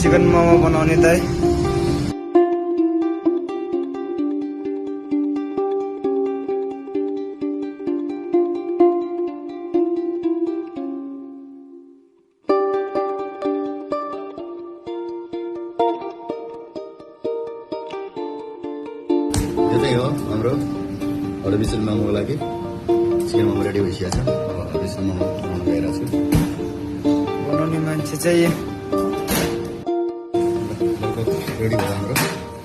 Chicken momo बनाउने दाइ। यो चाहिँ हो हाम्रो हडबिसल मोमोको लागि चिकन मोमो रेडी भइसकेको छ। अब हडबिसल मोमो बनाउन गइरहेको छु। बनाउने मान्छे चाहिँ रेडी भयो हाम्रो,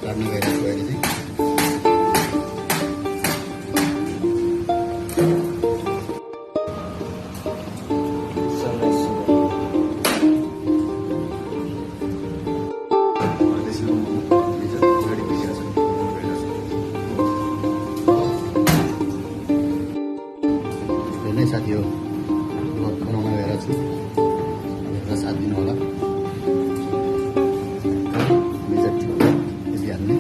काट्न गइरहेको छु अहिले चाहिँ। साथी हो बनाउन गइरहेको छु, साथ दिनु होला। यदि हाल्ने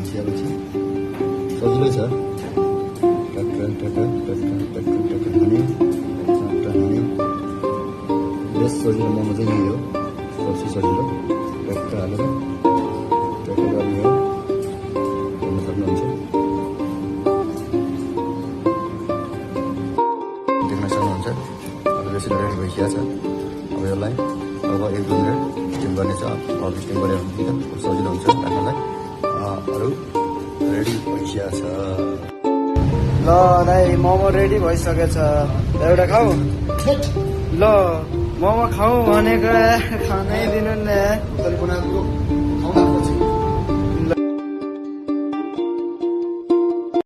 खियापछि सजिलै छ। हान्यो बेस सजिलो मोमो चाहिँ यही हो, सबसे सजिलो। टक्क हालेर टक्क गर्ने हो, हेर्न सक्नुहुन्छ। रेडी भइसकेको छ। अब यसलाई अब 1-2 मिनट स्टिम गर्नेछ। अब स्टिम गरेर सजिलो हुन्छ राख्नलाई। अरू रेडी भइसकेको छ। ल दाइ मोमो रेडी भइसकेछ। एउटा खाऊ। ल मोमो खाऊ भनेको खानै दिनु न।